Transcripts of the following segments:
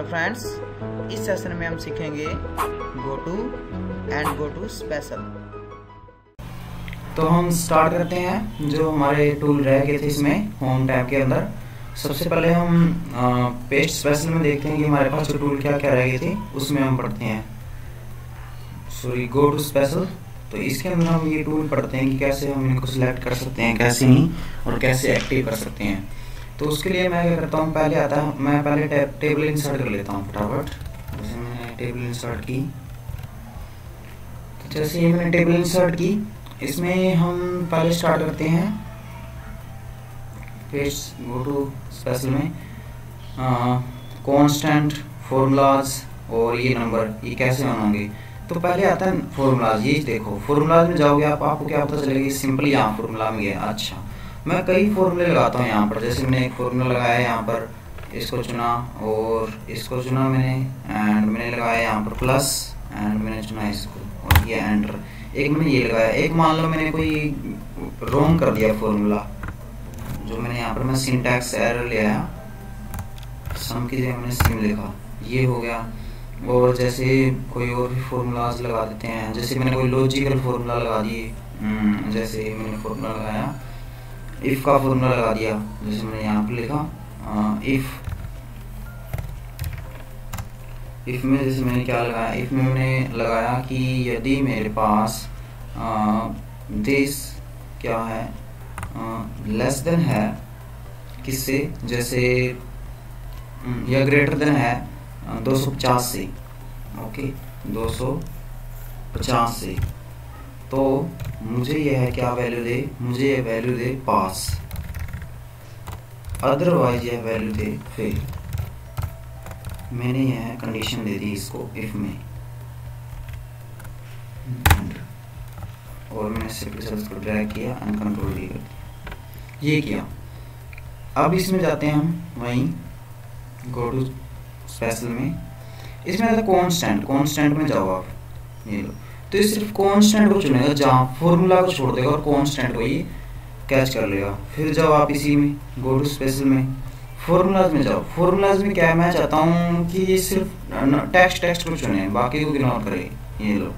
Friends, इस session में हम सीखेंगे go to and go to special. तो हम स्टार्ट करते हैं। जो हमारे टूल रह गए थे इसमें होम टैब के अंदर, सबसे पहले हम पेस्ट स्पेशल में देखते हैं कि हमारे पास जो टूल क्या क्या रह गए थे, उसमें हम पढ़ते हैं गो टू स्पेशल। तो इसके अंदर हम ये टूल पढ़ते हैं कि कैसे हम इनको सिलेक्ट कर सकते हैं, कैसे नहीं, और कैसे एक्टिव कर सकते हैं। तो उसके लिए मैं क्या करता हूँ, मैं पहले टेबल इंसर्ट कर लेता हूँ फटाफट। जैसे मैंने टेबल इंसर्ट की, तो जैसे ही मैंने टेबल इंसर्ट की, इसमें हम पहले स्टार्ट करते हैं पेस्ट गो टू स्पेशल में कांस्टेंट, फॉर्मूलाज और ये नंबर, ये कैसे बनाओगे। तो पहले आता है फॉर्मूलाज। ये देखो, फॉर्मूलाज में जाओगे आपको क्या पता चलेगा, सिंपल यहाँ फॉर्मूला में गया। अच्छा, मैं कई फॉर्मूले लगाता हूँ यहाँ पर। जैसे मैंने एक फॉर्मूला लगाया यहाँ पर, इसको चुना और इसको चुना मैंने, एंड मैंने लगाया यहाँ पर प्लस, एंड मैंने चुना इसको और ये एंटर। एक मैंने ये लगाया। एक मान लो मैंने कोई रॉन्ग कर दिया फॉर्मूला, जो मैंने यहाँ पर मैं सिंटैक्स एरर ले आया, सम की जगह मैंने सिम लिखा, ये हो गया। और जैसे कोई और भी फॉर्मूलाज लगा देते हैं। जैसे मैंने कोई लॉजिकल फॉर्मूला लगा दिए, जैसे मैंने फॉर्मूला लगाया, इफ का फॉर्मूला लगा दिया। जैसे मैंने यहाँ पर लिखा इफ में जैसे मैंने क्या लगाया, इफ में मैंने लगाया कि यदि मेरे पास दिस क्या है, लेस देन है किससे, जैसे या ग्रेटर देन है 250 से, ओके 250 से, तो मुझे यह क्या वैल्यू दे, मुझे यह वैल्यू दे पास, अदरवाइज यह वैल्यू दे फेल। मैंने यह कंडीशन दे दी इसको इफ में, और मैंने शिफ्ट सेल्स को ड्रैग किया एंड कंट्रोल डी कर दिया, ये किया। अब इसमें जाते हैं हम वहीं गो टू स्पेशल में। इसमें आता कांस्टेंट में जाओ आप, ये लो। तो ये सिर्फ कांस्टेंट को चुनेगा, जहाँ फॉर्मूला को छोड़ देगा और कांस्टेंट को ये कैच कर लेगा। फिर जाओ आप इसी में गो टू स्पेशल में, फॉर्मूलाज में जाओ। फॉर्मूलाज में क्या है, मैं चाहता हूँ कि ये सिर्फ टेक्स्ट को चुने, बाकी को इग्नोर करे, ये लो।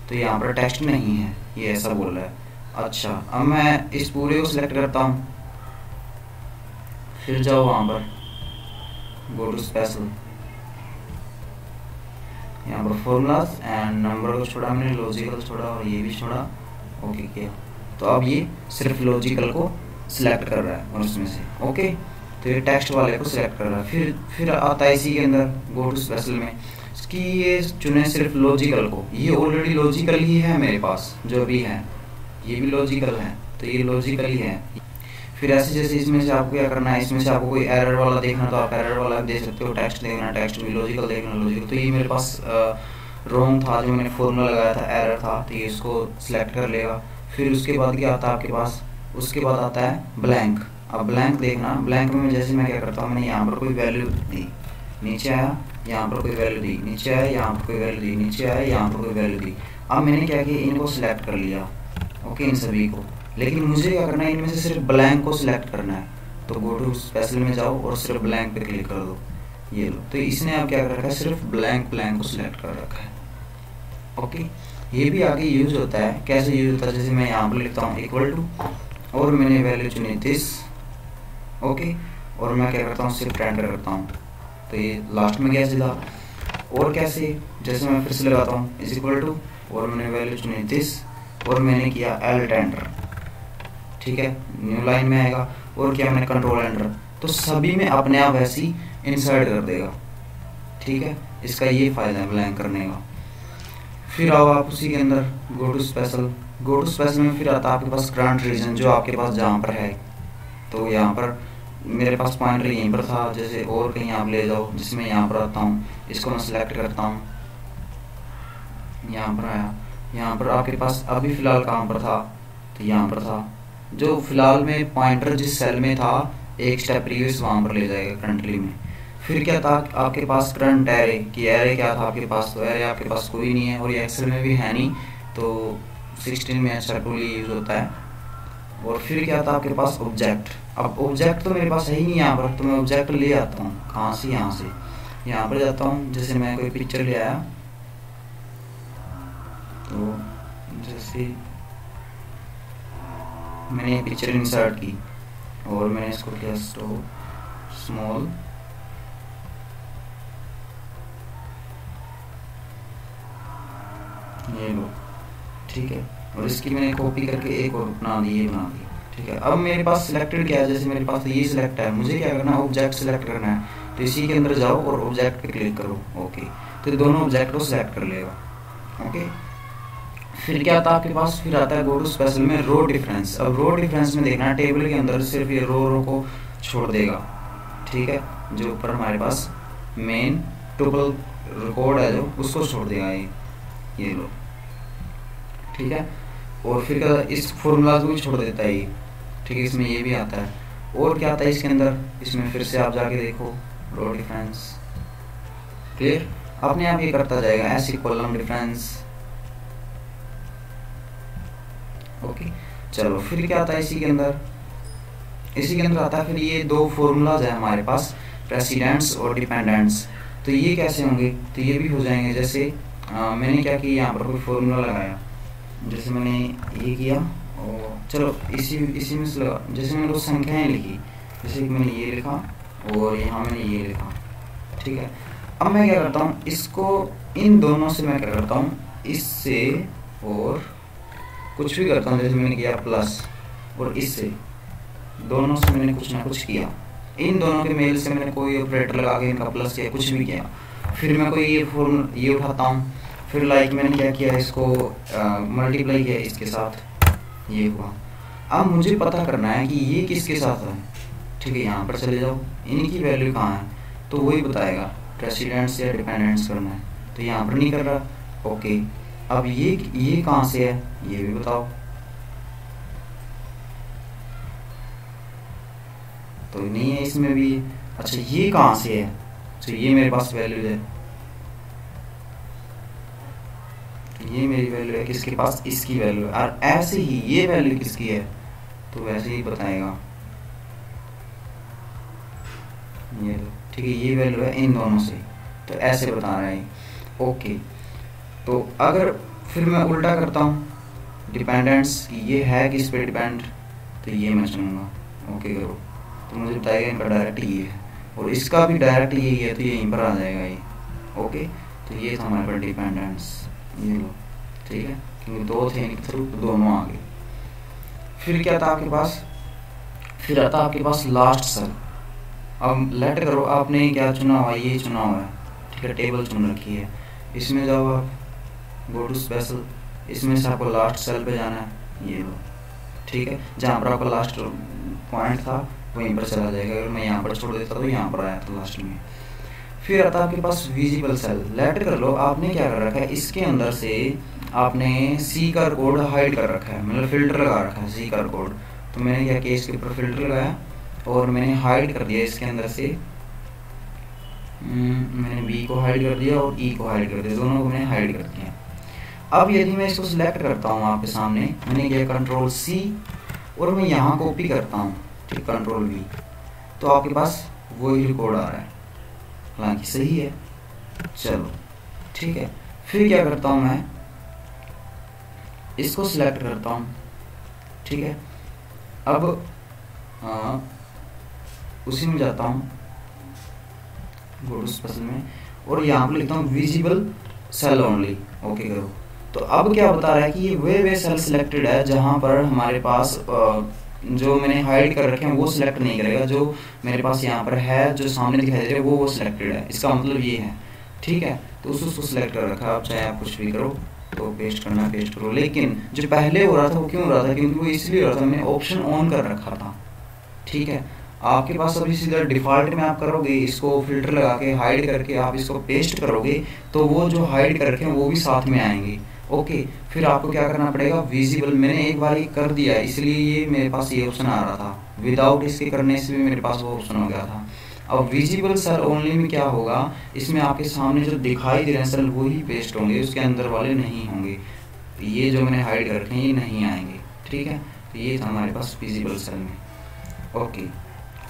तो यहाँ पर टेक्स्ट नहीं है, ये ऐसा बोल रहा है। अच्छा, अब मैं इस पूरे को सिलेक्ट करता हूँ, फिर जाओ वहाँ पर गो टू स्पेशल, यहाँ पर फॉर्मूलाज एंड नंबर को छोड़ा मैंने, लॉजिकल छोड़ा और ये भी छोड़ा, ओके किया। तो अब ये सिर्फ लॉजिकल को सिलेक्ट कर रहा है और उसमें से, ओके। तो ये टेक्स्ट वाले को सिलेक्ट कर रहा है। फिर आता है इसी के अंदर गो टू स्पेशल में कि ये चुने सिर्फ लॉजिकल को। ये ऑलरेडी लॉजिकल ही है मेरे पास, जो भी है ये भी लॉजिकल है, तो ये लॉजिकल ही है। फिर ऐसे जैसे इसमें से आपको क्या करना है, इसमें से आपको कोई एरर वाला देखना तो आप एरर वाला दे सकते हो, टेक्स्ट देखना टेक्स्ट भी, लॉजिकल देखना लॉजिकल। तो ये मेरे पास रॉन्ग था, जो मैंने फॉर्मूला लगाया था एरर था, तो ये इसको सिलेक्ट कर लेगा। फिर उसके बाद क्या आता है आपके पास, उसके बाद आता है ब्लैंक। अब ब्लैंक देखना, ब्लैंक में जैसे मैं क्या करता हूँ, मैंने यहाँ पर कोई वैल्यू दी, नीचे आया, यहाँ पर कोई वैल्यू दी, नीचे आया, यहाँ पर कोई वैल्यू दी, नीचे आया, यहाँ पर कोई वैल्यू दी। अब मैंने क्या किया, इनको सिलेक्ट कर लिया, ओके, इन सभी को। लेकिन मुझे क्या करना है, इनमें से सिर्फ ब्लैंक को सिलेक्ट करना है। तो गो टू स्पेशल में जाओ और सिर्फ ब्लैंक पे क्लिक कर दो, ये लो। तो इसने अब क्या कर रखा है, सिर्फ ब्लैंक को सिलेक्ट कर रखा है, ओके। ये भी आगे यूज होता है, कैसे यूज होता है, जैसे मैं यहाँ पर लिखता हूँ इक्वल टू, और मैंने वैल्यू चुनी दिस, ओके, और मैं क्या करता हूँ, सिर्फ एंटर करता हूँ, तो ये लास्ट में गया सीधा। और कैसे, जैसे मैं फिर से लगाता हूँ इज इक्वल टू, और मैंने वैल्यू चुनी दिस, और मैंने किया एल्ट एंटर, ठीक है, न्यू लाइन में आएगा। और क्या, मैंने कंट्रोल एंटर, तो सभी में अपने आप ऐसी इंसर्ट कर देगा, ठीक है। इसका ये फायदा है ब्लैंक करने का। फिर आओ आप उसी के अंदर गो टू स्पेशल में फिर आता है आपके पास करंट रीजन, जो आपके पास जहाँ पर है। तो यहाँ पर मेरे पास पॉइंटर यहीं पर था, जैसे और कहीं आप ले जाओ, जिसमें यहाँ पर आता हूँ, इसको मैं सिलेक्ट करता हूँ, यहाँ पर आया, यहाँ पर आपके पास अभी फिलहाल कहाँ पर था, तो यहाँ पर था। जो फिलहाल में पॉइंटर जिस सेल में था, एक स्टेप प्रीवियस वहाँ पर ले जाएगा करंटली में। फिर क्या था आपके पास, करंट एरे की, एरे क्या था आपके पास, तो एरे आपके पास कोई नहीं है, और ये एक्सेल में भी है नहीं, तो 16 में अच्छा टूल यूज होता है। और फिर क्या था आपके पास ऑब्जेक्ट। अब ऑब्जेक्ट तो मेरे पास है ही नहीं यहाँ पर, तो मैं ऑब्जेक्ट ले आता हूँ कहाँ से, यहाँ से। यहाँ पर जाता हूँ, जैसे मैं कोई पिक्चर ले आया, तो जैसे मैंने ये पिक्चर इंसर्ट की और मैंने इसको किया स्टॉप स्मॉल, ये लो, ठीक है। और इसकी मैंने कॉपी करके एक और बना दी, ये बना दी, ठीक है। अब मेरे पास सिलेक्टेड क्या है, जैसे मेरे पास ये सिलेक्ट है, मुझे क्या करना है, ऑब्जेक्ट सिलेक्ट करना है। तो इसी के अंदर जाओ और ऑब्जेक्ट पे क्लिक करो, ओके। तो दोनों ऑब्जेक्ट को सिलेक्ट कर लेगा, ओके। फिर क्या आता है आपके पास, फिर आता है गो टू स्पेशल में रो डिफरेंस। अब रो डिफरेंस में देखना है टेबल के अंदर सिर्फ ये रो को छोड़ देगा, ठीक है। जो ऊपर हमारे पास मेन टुपल रिकॉर्ड है जो, उसको छोड़ देगा ये लो, ठीक है। और फिर क्या, इस फॉर्मूलाज को भी छोड़ देता है ये, ठीक है। इसमें ये भी आता है। और क्या आता है इसके अंदर, इसमें फिर से आप जाके देखो रो डिफरेंस, क्लियर, अपने आप ये करता जाएगा, ऐसी कॉलम डिफरेंस, ओके। चलो फिर क्या आता है इसी के अंदर, इसी के अंदर आता है फिर ये दो फॉर्मूलाज है हमारे पास, प्रेसिडेंट्स और डिपेंडेंट्स। तो ये कैसे होंगे, तो ये भी हो जाएंगे। जैसे मैंने क्या किया, यहाँ पर कोई फॉर्मूला लगाया, जैसे मैंने ये किया, और चलो इसी में से लगा, जैसे मैंने कुछ संख्याएँ लिखी, जैसे कि मैंने ये लिखा और यहाँ मैंने ये लिखा, ठीक है। अब मैं क्या करता हूँ, इसको इन दोनों से मैं क्या करता हूँ, इससे और कुछ भी करता हूँ, जैसे मैंने किया प्लस, और इससे दोनों से मैंने कुछ ना कुछ किया, इन दोनों के मेल से मैंने कोई ऑपरेटर लगा के इनका प्लस किया, कुछ भी किया। फिर मैं कोई ये फॉर्मूला ये उठाता हूँ, फिर लाइक मैंने क्या किया, इसको मल्टीप्लाई किया इसके साथ, ये हुआ। अब मुझे पता करना है कि ये किसके साथ है, ठीक है। यहाँ पर चले जाओ, इनकी वैल्यू कहाँ है, तो वही बताएगा प्रेसिडेंट्स या डिपेंडेंट्स करना है, तो यहाँ पर नहीं कर रहा, ओके। अब ये कहाँ से है, ये भी बताओ, तो नहीं है इसमें भी। अच्छा ये कहाँ से है, तो ये मेरे पास वैल्यू है, ये मेरी वैल्यू है, किसके पास, इसकी वैल्यू है। और ऐसे ही ये वैल्यू किसकी है, तो वैसे ही बताएगा, ये ठीक है, ये वैल्यू है इन दोनों से, तो ऐसे बता रहा है, ओके। तो अगर फिर मैं उल्टा करता हूँ, डिपेंडेंट्स ये है किस पे डिपेंड, तो ये मैं चुनूंगा, ओके करो, तो मुझे बताएगा इनका डायरेक्ट ये है, और इसका भी डायरेक्ट यही है, तो यहीं पर आ जाएगा ये, ओके। तो ये था हमारे पास डिपेंडेंट्स, ये लो, ठीक है, क्योंकि दो थे इनके थ्रू, तो दोनों आ गए। फिर क्या था आपके पास, फिर आता आपके पास लास्ट सेल। अब लेट करो आपने क्या चुना हुआ, ये चुना हुआ है, ठीक है, टेबल चुन रखी है, इसमें जाओ आप, गो टू स्पेशल, इसमें से आपको लास्ट सेल पे जाना है, ये लो, ठीक है। जहाँ पर आपका लास्ट पॉइंट था वहीं पर चला जाएगा, अगर मैं यहाँ पर छोड़ देता तो यहाँ पर आया था लास्ट में। फिर आता आपके पास विजिबल सेल, लेट कर लो आपने क्या कर रखा है, इसके अंदर से आपने सी का कोड हाइड कर रखा है, मतलब फिल्टर लगा रखा है सी का कोड। तो मैंने क्या किया, इसके ऊपर फिल्टर लगाया और मैंने हाइड कर दिया इसके अंदर से, मैंने बी को हाइड कर दिया और ई को हाइड कर दिया, दोनों को मैंने हाइड कर दिया। अब यदि मैं इसको सिलेक्ट करता हूँ आपके सामने, मैंने किया कंट्रोल सी और मैं यहाँ कॉपी करता हूँ, ठीक, कंट्रोल वी, तो आपके पास वही रिकॉर्ड आ रहा है, हालांकि सही है, चलो ठीक है। फिर क्या करता हूँ मैं, इसको सिलेक्ट करता हूँ, ठीक है। अब उसी में जाता हूँ गो टू स्पेशल में, और यहाँ पर लिखता हूँ विजिबल सेल ओनली, ओके करो। तो अब क्या बता रहा है कि ये वे सेल सिलेक्टेड है जहाँ पर हमारे पास जो मैंने हाइड कर रखे हैं वो सिलेक्ट नहीं करेगा, जो मेरे पास यहाँ पर है जो सामने दिखाई दे रहा है वो सिलेक्टेड है, इसका मतलब ये है, ठीक है। तो उसको सिलेक्ट कर रखा है, आप चाहे आप कुछ भी करो, तो पेस्ट करना पेस्ट करो। लेकिन जो पहले हो रहा था वो क्यों हो रहा था, क्योंकि वो इसलिए हो रहा था मैंने ऑप्शन ऑन कर रखा था, ठीक है। आपके पास अभी सीधा डिफ़ॉल्ट में आप करोगे, इसको फिल्टर लगा के हाइड करके आप इसको पेस्ट करोगे तो वो जो हाइड कर रखे हैं वो भी साथ में आएंगे, ओके। फिर आपको क्या करना पड़ेगा, विजिबल, मैंने एक बार ही कर दिया इसलिए ये मेरे पास ये ऑप्शन आ रहा था, विदाउट इसके करने से भी मेरे पास वो ऑप्शन हो गया था। अब विजिबल सेल ओनली में क्या होगा, इसमें आपके सामने जो दिखाई दे रहे हैं सेल वही पेस्ट होंगे, उसके अंदर वाले नहीं होंगे, तो ये जो मैंने हाइड कर रखे हैं ये नहीं आएंगे, ठीक है। तो ये था हमारे पास विजिबल सेल में, ओके।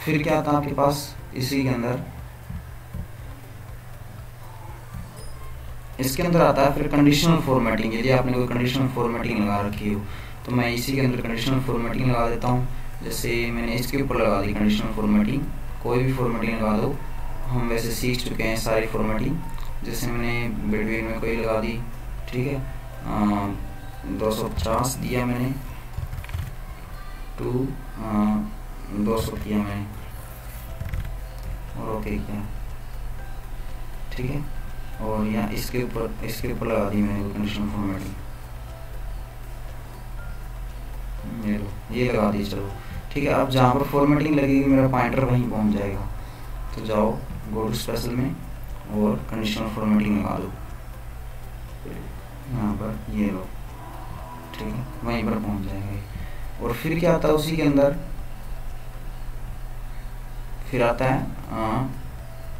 फिर क्या था आपके पास इसी के अंदर, इसके अंदर आता है फिर कंडीशनल फॉर्मेटिंग। यदि आपने कोई कंडीशनल फॉर्मेटिंग लगा रखी हो तो मैं इसी के अंदर कंडीशनल फॉर्मेटिंग लगा देता हूँ। जैसे मैंने इसके ऊपर लगा दी कंडीशनल फॉर्मेटिंग, कोई भी फॉर्मेटिंग लगा दो, हम वैसे सीख चुके हैं सारी फॉर्मेटिंग। जैसे मैंने बिटवीन में कोई लगा दी, ठीक है, 250 दिया मैंने, 200 किया मैंने और ओके किया, ठीक है। और यहाँ इसके ऊपर लगा दी मैंने कंडीशनल फॉर्मेटिंग, ये लगा दी, चलो ठीक है। अब जहाँ पर फॉर्मेटिंग लगेगी मेरा पॉइंटर वहीं पहुँच जाएगा। तो जाओ गो टू स्पेशल में और कंडीशनल फॉर्मेटिंग लगा दो यहाँ पर, ये लो, ठीक है, वहीं पर पहुँच जाएगा। और फिर क्या आता है उसी के अंदर, फिर आता है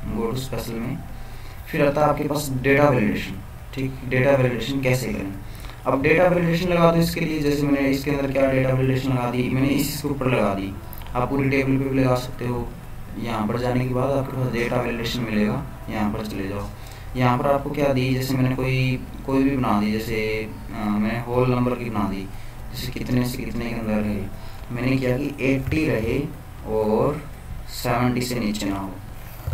गो टू स्पेशल में, फिर आता है आपके पास डेटा वैलिडेशन। ठीक, डेटा वैलिडेशन कैसे करें। अब डेटा वैलिडेशन लगा दो इसके लिए, जैसे मैंने इसके अंदर क्या डेटा वैलिडेशन लगा दी, मैंने इसके ऊपर लगा दी। आप पूरी टेबल पे भी लगा सकते हो। यहाँ पर जाने के बाद आपके पास डेटा वैलिडेशन मिलेगा, यहाँ पर चले जाओ। यहाँ पर आपको क्या दी, जैसे मैंने कोई भी बना दी, जैसे मैंने होल नंबर की बना दी, जैसे कितने से कितने के अंदर रहे। मैंने क्या कि 80 रहे और 70 से नीचे ना हो,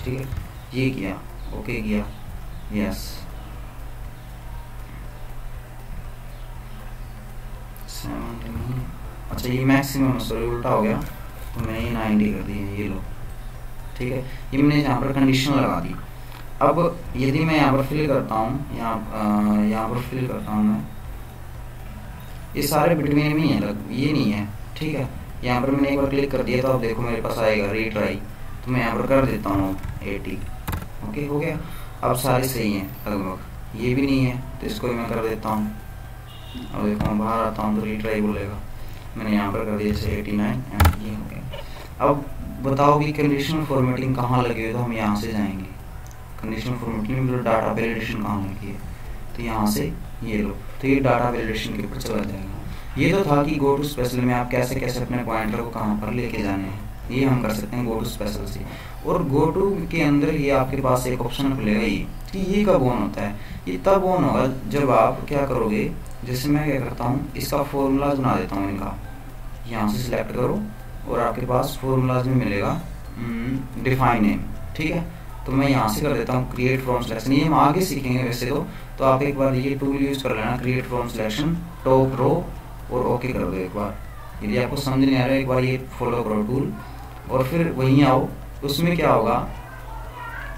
ठीक है, ये किया, ओके किया, यस, 70 नहीं, अच्छा ये मैक्सिमम, सॉरी उल्टा हो गया, तो मैंने ये 90 कर दी है, ये लो, ठीक है। ये मैंने यहाँ पर कंडीशन लगा दी। अब यदि मैं यहाँ पर फिल करता हूँ, यहाँ पर फिल करता हूँ मैं, ये सारे बिटवीन में ही है, ये नहीं है, ठीक है। यहाँ पर मैंने एक बार क्लिक कर दिया तो अब देखो मेरे पास आएगा रीट्राई, तो मैं यहाँ पर कर देता हूँ 80, ओके हो गया। अब सारे सही हैं लगभग, ये भी नहीं है तो इसको मैं कर देता हूँ। अब देखो मैं बाहर आता हूँ तो रीट्राई बोलेगा, मैंने यहाँ पर कर दिया जैसे 89 एंड ये हो गया। अब बताओ कि कंडीशनल फॉर्मेटिंग कहाँ लगी है, तो हम यहाँ से जाएंगे कंडीशनल फॉर्मेटिंग में, डाटा वैलिडेशन कहाँ लगी है, तो यहाँ से ये लो, तो ये डाटा वैलिडेशन के ऊपर चला जाएगा। ये तो था कि गो टू स्पेशल में आप कैसे कैसे अपने पॉइंटर को कहाँ पर लेके जाने हैं, ये हम कर सकते हैं गो टू स्पेशल से। और गो टू के अंदर ये आपके पास एक ऑप्शन खुलेगा ये कब ऑन होता है, ये तब ऑन होगा जब आप क्या करोगे, जैसे मैं क्या करता हूँ, इसका फॉर्मूला बना देता हूँ इनका, यहाँ से सिलेक्ट करो और आपके पास फॉर्मूलाज में मिलेगा डिफाइन नेम, ठीक है। तो मैं यहाँ से कर देता हूँ क्रिएट फ्रॉम सिलेक्शन, ये हम आगे सीखेंगे वैसे तो आप एक बार ये टूल यूज कर लेना, create from selection, top row और ओके कर दो एक बार। यदि आपको समझ नहीं आ रहा है एक बार ये फॉलो करो टूल और फिर वहीं आओ। उसमें क्या होगा,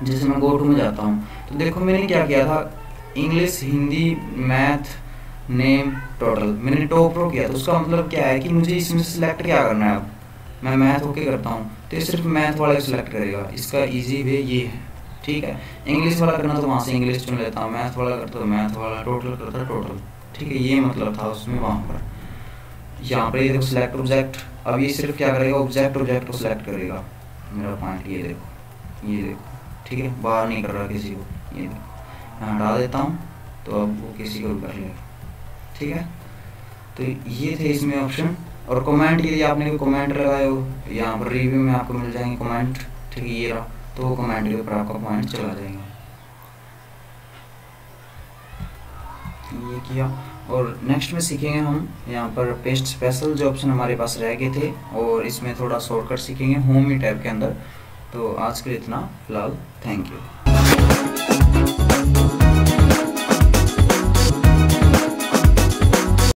जैसे मैं गो टू में जाता हूँ तो देखो मैंने क्या किया था, English, Hindi, math, name, total, मैंने टॉप रो किया। तो उसका मतलब क्या है कि मुझे इसमें सिलेक्ट क्या करना है। अब मैं मैथ ओके करता हूँ तो ये सिर्फ मैथ वाला सिलेक्ट करेगा, इसका इजी वे ये है, ठीक है। इंग्लिश वाला करना तो वहाँ से इंग्लिश चुन लेता हूँ, मैथ वाला करता तो मैथ वाला, टोटल करता टोटल, ठीक है। ये मतलब था उसमें वहाँ पर। यहाँ पर ये देखो सिलेक्ट ऑब्जेक्ट, अब ये सिर्फ क्या करेगा, ऑब्जेक्ट को सिलेक्ट करेगा। मेरा पॉइंट ये देखो, ठीक है, बाहर नहीं कर रहा किसी को, ये देखो मैं हटा देता हूँ तो अब वो किसी को भी कर लेगा, ठीक है। तो ये थे इसमें ऑप्शन। और कमेंट, यदि आपने कोई कमेंट लगाए हो यहाँ पर रिव्यू में आपको मिल जाएंगे कमेंट, ठीक है, ये रहा, तो वो कमेंट के ऊपर आपका पॉइंट चला जाएगा। ये किया और नेक्स्ट में सीखेंगे हम यहाँ पर पेस्ट स्पेशल, जो ऑप्शन हमारे पास रह गए थे, और इसमें थोड़ा शॉर्टकट सीखेंगे होम ही टैब के अंदर। तो आज के लिए इतना फिलहाल, थैंक यू।